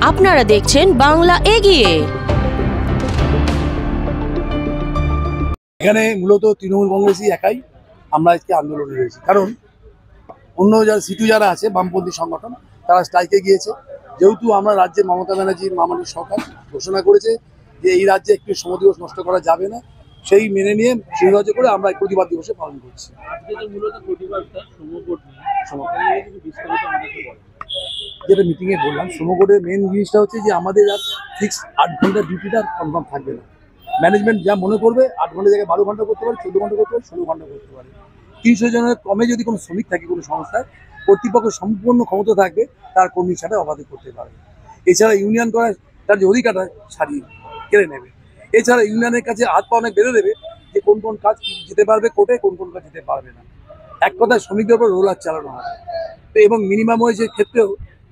আপনারা দেখছেন বাংলা এগিয়ে। এখানে মূলত তৃণমূল কংগ্রেসই একাই আমরা আজকে আন্দোলনে রয়েছি, কারণ অন্য যারা সিটু যারা আছে বামপন্থী সংগঠন তারা স্ট্রাইকে গিয়েছে। যেহেতু আমরা রাজ্যে মমতা ব্যানার্জির মামাটির সরকার ঘোষণা করেছে যে এই রাজ্যে একটি শ্রম দিবস নষ্ট করা যাবে না, সেই মেনে নিয়ে সুনির্বাচিত করে আমরা প্রতিবাদ দিবসে পালন করছি। যেটা মিটিংয়ে বললাম, শ্রমকোডের মেন জিনিসটা হচ্ছে যে আমাদের আর ফিক্স 8 ঘন্টার ডিউটিটা কনফার্ম থাকবে না। ম্যানেজমেন্ট যা মনে করবে 8 ঘন্টা জায়গায় 12 ঘন্টা করতে পারে, 14 ঘন্টা করতে পারে, 16 ঘন্টা করতে পারে। 300 জনের কমে যদি কোনো শ্রমিক থাকে কোনো সংস্থায়, কর্তৃপক্ষের সম্পূর্ণ ক্ষমতা থাকবে তার কর্মীর সাথে অবাধে করতে পারবে। এছাড়া ইউনিয়ন করার তার যে অধিকারটা ছাড়িয়ে কেড়ে নেবে। এছাড়া ইউনিয়নের কাছে হাত পা অনেক বেঁধে দেবে যে কোন কোন কাজ যেতে পারবে কোর্টে, কোন কোন কাজ যেতে পারবে না। এক কথায় শ্রমিকদের উপর রোলার চালানো হবে। তো এবং মিনিমাম ওয়েজের ক্ষেত্রেও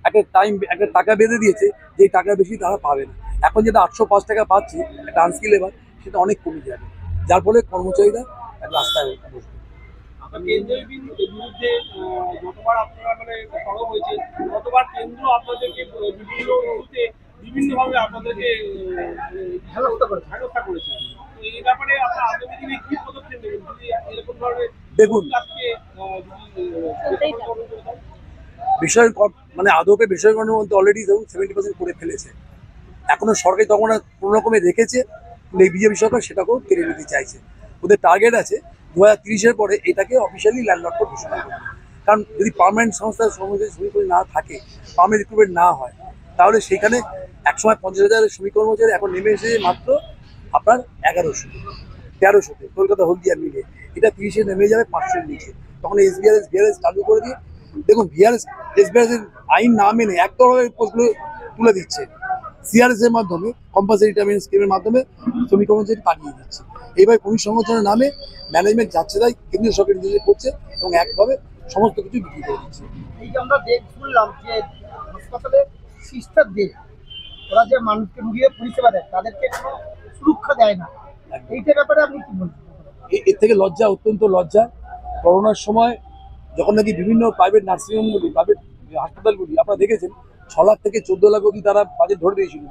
একটা টাকা বেঁধে দিয়েছে, যে টাকা বেশি তারা পাবে না। এখন যেটা 805 টাকা পাচ্ছে একটা আনস্কিল লেবার, সেটা অনেক কমে যাবে, যার ফলে কর্মচারীরা রাস্তায় বসবে। কেন্দ্রের বিরুদ্ধে যতবার আপনারা সরব হয়েছে, ততবার কেন্দ্র আপনাদেরকে বিভিন্নভাবে আপনাদেরকে হেনস্থা করেছে। এই ব্যাপারে আপনার আগামী দিনে কি পদক্ষেপ নেবেন যদি এরকম ধরনের? দেখুন, বিষয় আদপে বিষয়করণের মধ্যে অলরেডি ধরুন 70% করে ফেলেছে। এখনো সরকারি তখন কোনো রকমে রেখেছে, এই বিজেপি সরকার সেটাকেও কেড়ে নিতে চাইছে। ওদের টার্গেট আছে 2030-এর পরে এটাকে অফিসিয়ালি ল্যান্ডলক করে ঘোষণা করবে। কারণ যদি পার্মানেন্ট সংস্থার শ্রমিক না থাকে, পার্মানেন্ট রিক্রুটমেন্ট না হয়, তাহলে সেখানে একসময় 50,000 শ্রমিক কর্মচারী এখন নেমে এসেছে মাত্র আপনার 1100-1300-তে, কলকাতা হলদিয়া মিলে। এটা 30-এ নেমে যাবে 500-এর নিচে। তখন বিআরএস চালু করে দিয়ে, দেখুন বিআরএস আইন না মেনে একতরফা পোস্টগুলো তুলে দিচ্ছে। সিআরএস এর মাধ্যমে, কম্পালসারি রিটায়ারমেন্ট স্কিমের মাধ্যমে শ্রমিক কর্মচারী পাঠিয়ে দিচ্ছে। এইভাবে কর্মী সংগঠনের নামে ম্যানেজমেন্ট যাচ্ছে তাই কেন্দ্রীয় সরকার নির্দেশ করছে এবং একভাবে সমস্ত কিছু বিক্রি করে দিচ্ছে। এই যে আমরা শুনলাম যে হাসপাতালে সিস্টার দিয়ে ওরা যে মানুষকে রুগিয়ে পরিষেবা দেয়, তাদেরকে কোনো সুরক্ষা দেয় না, এইটার ব্যাপারে আপনি কি বলছেন? এর থেকে লজ্জা, অত্যন্ত লজ্জা। করোনার সময় যখন নাকি বিভিন্ন প্রাইভেট নার্সিংহোমগুলি, প্রাইভেট হাসপাতালগুলি আপনারা দেখেছেন 6 লাখ থেকে 14 লাখ অবধি তারা বাজেট ধরে দিয়েছিল।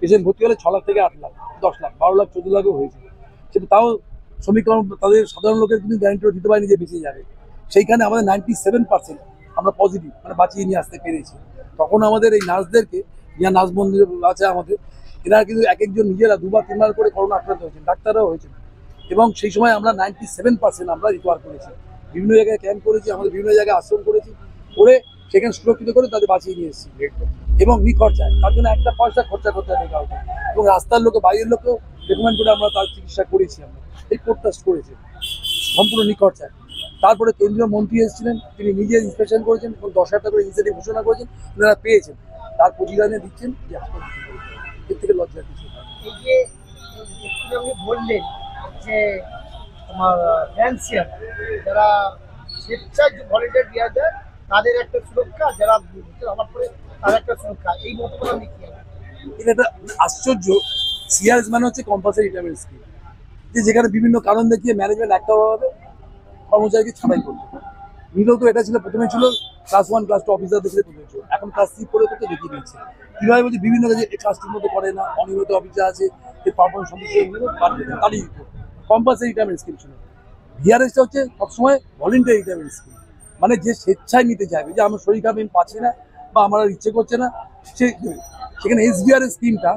পেশেন্ট ভর্তি হলে 6 লাখ থেকে 8 লাখ, 10 লাখ, 12 লাখ, 14 লাখও হয়েছে। সেটা তাও শ্রমিক তাদের সাধারণ লোকের কিন্তু গ্যারান্টিও দিতে পারেনি যে বেঁচে যাবে। সেইখানে আমাদের 97% আমরা পজিটিভ বাঁচিয়ে নিয়ে আসতে পেরেছি। তখন আমাদের এই নার্সদেরকে, যারা নার্স বন্ধু আছে আমাদের, এনারা কিন্তু এক একজন নিজেরা 2-3 বার করে করোনা আক্রান্ত হয়েছেন, ডাক্তাররাও হয়েছেন। এবং সেই সময় আমরা 97% আমরা রিকভার করেছি। বিভিন্ন জায়গায় ক্যাম্প করেছি, আমাদের বিভিন্ন জায়গায় আশ্রম করেছি, করে সেখানে সুরক্ষিত করে তাদের বাঁচিয়ে নিয়ে এসেছি এবং নিখরচায়। তার জন্য একটা পয়সা খরচা করতে হবে কাউকে, এবং রাস্তার লোকে, বাইরের লোকেও রেকমেন্ড করে আমরা তার চিকিৎসা করেছি। আমরা এই প্রত্যাশ করেছি সম্পূর্ণ নিখরচায়। তারপরে কেন্দ্রীয় মন্ত্রী এসেছিলেন, তিনি নিজে ইন্সপেকশন করেছেন এবং 10,000 টাকা করে ইনসেন্টিভ ঘোষণা করেছেন, ওনারা পেয়েছেন, তার প্রতিদানে দিচ্ছেন যে হাসপাতাল। এর থেকে লজ্জার কিছু নয়। এই যে আপনি বললেন যে আমার ফ্যান্সিয়ার যারা স্বেচ্ছায় ভলেন্টিয়ার দেওয়া যায় তাদের একটা সুরক্ষা, যারা আমার পরে তার একটা সুরক্ষা, এই মতগুলো আপনি কি? এটা একটা আশ্চর্য। সিআরএস মানে হচ্ছে কম্পালসারি রিটায়ারমেন্ট স্কিম, যেখানে বিভিন্ন কারণ দেখিয়ে ম্যানেজমেন্ট একটাভাবে কর্মচারীকে ছাঁটাই করতো। নিলেও তো এটা ছিল, প্রথমে ছিল ক্লাস 1, ক্লাস 2 অফিসার দেখলে প্রথমে ছিল, এখন ক্লাস 3 করে করতে দেখিয়ে দিচ্ছে। কীভাবে বলছে বিভিন্ন কাজে ক্লাস 3 মতো করে না, অনিয়মিত অফিসার আছে, এই পারফরমেন্স সদস্য তাড়িয়ে দিত। কম্পালসারি রিটায়ারমেন্ট স্কিম ছিল। ভিআরএসটা হচ্ছে সবসময় ভলেন্টারি রিটায়ারমেন্ট স্কিম, মানে যে স্বেচ্ছায় নিতে চাইবে, যে আমার শরীর খারাপ, আমি পাচ্ছি না বা আমার আর ইচ্ছে করছে না, সেখানে এসবিআরএস স্কিমটা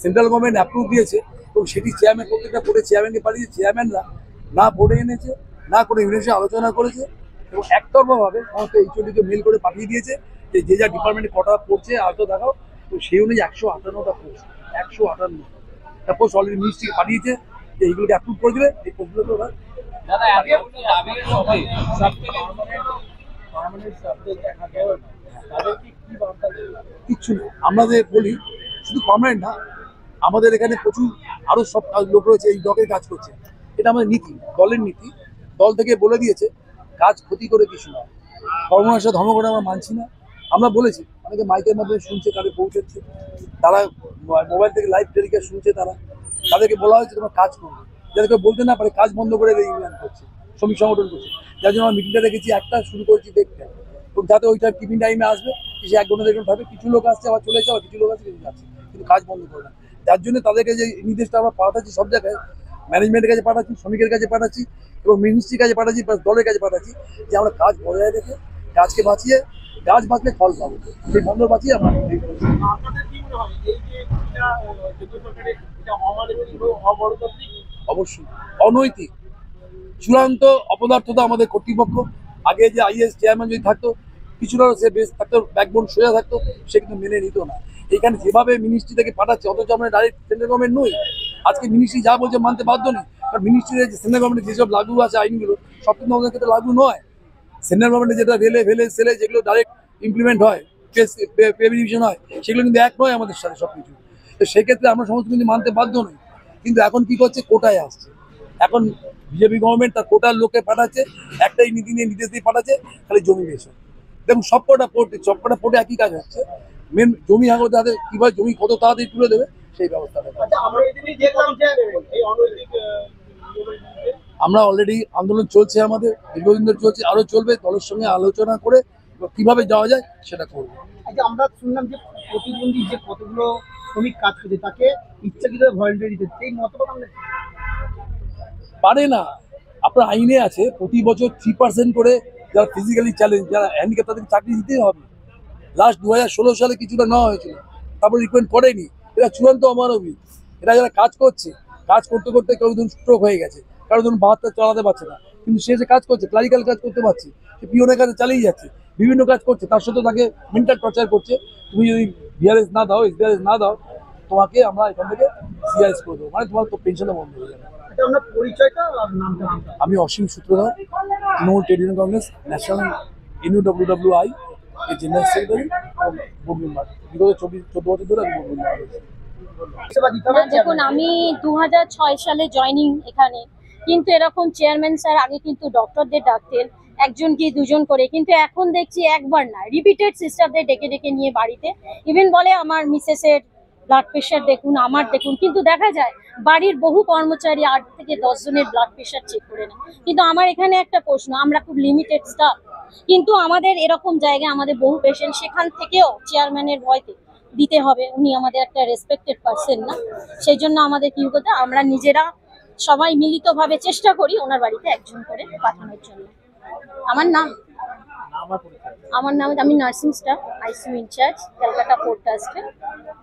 সেন্ট্রাল গভর্নমেন্ট অ্যাপ্রুভ দিয়েছে এবং সেটি চেয়ারম্যান, প্রত্যেকটা বোর্ডে চেয়ারম্যানকে পাঠিয়েছে। চেয়ারম্যানরা না বোর্ডে এনেছে, না করে ইউনিয়নের আলোচনা করেছে এবং একতরফাভাবে সমস্ত এইচওডিকে মেল করে পাঠিয়ে দিয়েছে যে যে যা ডিপার্টমেন্টে কটা পড়ছে আয়তো দেখাও। তো সেই অনুযায়ী 158টা পোস্ট, 158টা পোস্ট অলরেডি মিনিস্ট্রিকে পাঠিয়েছে যে এইগুলোকে অ্যাপ্রুভ করে দিবে। এই পোস্টগুলোকে ওরা কিচ্ছু নেই। আমাদের বলি শুধু পার্মানেন্ট না, আমাদের এখানে প্রচুর আরো সব লোক রয়েছে এই ডকের কাজ করছে। এটা আমাদের নীতি, দলের নীতি। দল থেকে বলে দিয়েছে কাজ ক্ষতি করে কিছু না, কর্মনার সাথে ধর্ম করে আমরা মানছি না। আমরা বলেছি, অনেকে মাইকের মাধ্যমে শুনছে, কারে পৌঁছাচ্ছে, তারা মোবাইল থেকে লাইভ টেলিকাস্ট শুনছে, তাদেরকে বলা হয়েছে তোমরা কাজ করবে, যাদেরকে বলতে না পারে কাজ বন্ধ করে ইউনিয়ন করছে, শ্রমিক সংগঠন করছে। যার জন্য আমরা মিটিংটা রেখেছি, একটা শুরু করেছি দেখতে, যাতে ওইটা টিফিন টাইমে আসবে এসে 1 ঘন্টা 1.5 ঘন্টা থাকবে, কিছু লোক আসছে আবার চলে যাওয়া, কিছু লোক আসছে কিছু যাচ্ছে, কিন্তু কাজ বন্ধ করে না। যার জন্য তাদেরকে যে নির্দেশটা আমরা পাঠাচ্ছি সব জায়গায়, ম্যানেজমেন্টের কাছে পাঠাচ্ছি, শ্রমিকের কাছে পাঠাচ্ছি এবং মিনিস্ট্রির কাছে পাঠাচ্ছি, প্লাস দলের কাছে পাঠাচ্ছি, যে আমরা কাজ বজায় রেখে কাজকে বাঁচিয়ে, কাজ বাঁচলে ফল পাবো, সেই বন্ধ বাঁচিয়ে আমরা আপনাদের কি মনে হয় এই যে এটা কেন্দ্র সরকারের এটা অমানবিক এবং অগণতান্ত্রিক? অবশ্যই অনৈতিক, চূড়ান্ত অপদার্থতা আমাদের কর্তৃপক্ষ। আগে যে আইএস চেয়ারম্যান যদি থাকতো, কিছুটা সে বেশ থাকতো, ব্যাকবোন সোজা থাকতো, সে কিন্তু মেনে নিত না। এখানে যেভাবে মিনিস্ট্রি থেকে পাঠাচ্ছে, অথচ আমরা ডাইরেক্ট সেন্ট্রাল গভর্নমেন্ট নই। আজকে মিনিস্ট্রি যা বলছে মানতে বাধ্য নেই, কারণ মিনিস্ট্রির যে সেন্ট্রাল গভর্নমেন্টের যেসব লাগু আছে আইনগুলো, সব কিন্তু আমাদের ক্ষেত্রে লাগু নয়। সেন্ট্রাল গভর্নমেন্টে যেটা রেলে ফেলে সেলে যেগুলো ডাইরেক্ট ইমপ্লিমেন্ট হয়, পে ডিভিশন হয়, সেগুলো কিন্তু এক নয় আমাদের সাথে সব কিছু। তো সেক্ষেত্রে আমরা সমস্ত কিন্তু মানতে বাধ্য নই। কিন্তু এখন কি করছে, কোটায় আসছে। এখন বিজেপি গভর্নমেন্ট তার কোটার লোককে পাঠাচ্ছে, একটাই নীতি নিয়ে নির্দেশ দিয়ে পাঠাচ্ছে, খালি জমি বেশি। দেখুন সবকটা পোর্টে একই কাজ হচ্ছে, মেন জমি হাঁকড়ে তাদের কীভাবে জমি কত তাড়াতাড়ি তুলে দেবে সেই ব্যবস্থাটা। আচ্ছা, আমরা এদিনই দেখলাম যে এই অনৈতিক নিয়মের বিরুদ্ধে আমরা অলরেডি আন্দোলন চলছে, আমাদের দীর্ঘদিন ধরে চলছে, আরও চলবে। দলের সঙ্গে আলোচনা করে কিভাবে যাওয়া যায় সেটা করবো। আচ্ছা, আমরা শুনলাম যে প্রতিবন্ধী যে কতগুলো শ্রমিক কাজ করছে তাকে ইচ্ছাকৃতভাবে ভলেন্টারি দিতে, এই মতবাদ আমরা পারে না। আপনার আইনে আছে প্রতি বছর 3% করে যারা ফিজিক্যালি চ্যালেঞ্জ, যারা হ্যান্ডিক্যাপ, তাদেরকে চাকরি দিতেই হবে। লাস্ট 2016 সালে কিছুটা নেওয়া হয়েছিল, তারপর রিকমেন্ড করেনি। এরা চূড়ান্ত অমানবিক। এরা যারা কাজ করছে, কাজ করতে করতে কেউ ধরুন স্ট্রোক হয়ে গেছে, কারো ধরুন বাহাত্তর চালাতে পারছে না, কিন্তু সে যে কাজ করছে, ক্লারিক্যাল কাজ করতে পারছে, সে পিওনের কাজে চালিয়ে যাচ্ছে, বিভিন্ন কাজ করছে, তার সাথে তাকে মেন্টাল টর্চার করছে। তুমি যদি ভিআরএস না দাও, এসবিআরএস না দাও, তোমাকে আমরা এখান থেকে সিআরএস করে দেবো, মানে তোমার তো পেনশনও বন্ধ হয়ে যাবে। এটা আমরা পরিচয়টা আর নামটা নামটা আমি Asim Sutradhar, Trinamool trade union Congress national NUWWI এর জেনারেল সেক্রেটারি এবং বোর্ড মেম্বার। বিগত 14 বছর ধরে আমি বোর্ড মেম্বার রয়েছি। সেবা দিতে না, হবে। দেখুন আমি 2006 সালে জয়েনিং এখানে, কিন্তু এরকম চেয়ারম্যান স্যার আগে কিন্তু ডক্টরদের ডাকতেন একজন কি দুজন করে, কিন্তু এখন দেখছি একবার না, রিপিটেড সিস্টারদের ডেকে ডেকে নিয়ে বাড়িতে, ইভেন বলে আমার মিসেসের ব্লাড প্রেশার দেখুন, আমার দেখুন, কিন্তু দেখা যায় বাড়ির বহু কর্মচারী 8 থেকে 10 জনের ব্লাড প্রেশার চেক করে নেয়। কিন্তু আমার এখানে একটা প্রশ্ন, আমরা খুব লিমিটেড স্টাফ, কিন্তু আমাদের এরকম জায়গায় আমাদের বহু পেশেন্ট, সেখান থেকেও চেয়ারম্যানের ভয়তে দিতে হবে, উনি আমাদের একটা রেসপেক্টেড পার্সন না, সেই জন্য আমাদের কি করতে, আমরা নিজেরা সবাই মিলিতভাবে চেষ্টা করি ওনার বাড়িতে একজন করে পাঠানোর জন্য। আমার নাম আমি nursing staff, ICU incharge, Calcutta port ট্রাস্টে,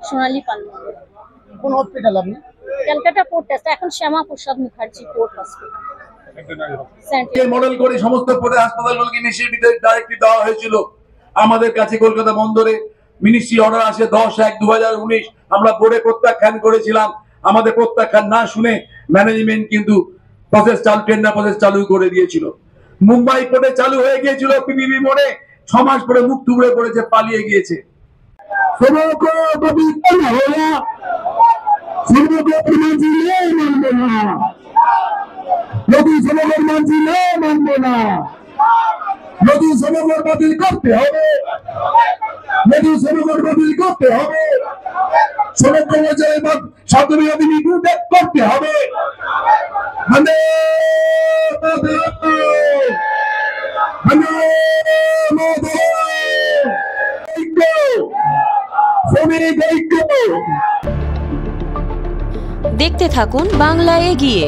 সোনালী পালমন্ডল। কোন হসপিটাল আপনি? ক্যালকাটা পোর্ট ট্রাস্ট, এখন Shyama Prasad Mukherjee port hospital. Model করে সমস্ত পোর্টে হাসপাতালগুলোকে নিশ্চিত ডাইরেক্টলি দেওয়া হয়েছিল। আমাদের কাছে কলকাতা বন্দরে মিনিস্ট্রি অর্ডার আসে 10/1/2019, আমরা বোর্ডে প্রত্যাখ্যান করেছিলাম। আমাদের প্রত্যাখ্যান না শুনে ম্যানেজমেন্ট কিন্তু টেন্ডার প্রসেস চালু করে দিয়েছিল। মুম্বাই পোর্টে চালু হয়ে গিয়েছিল পিপিপি মোড়ে, 6 মাস পরে মুখ থুবড়ে পড়েছে, পালিয়ে গিয়েছে। নদী সমগ্র মানছি না, মানবো না। নদী সমগ্র বাতিল করতে হবে, নদী সমগ্র বাতিল করতে হবে, সমগ্র পর্যায়ে স্বার্থবিরোধী নীতি ত্যাগ করতে হবে। বন্দে মাতরম, বন্দে মাতরম। ঐক্য, শ্রমিক ঐক্য। দেখতে থাকুন বাংলা এগিয়ে।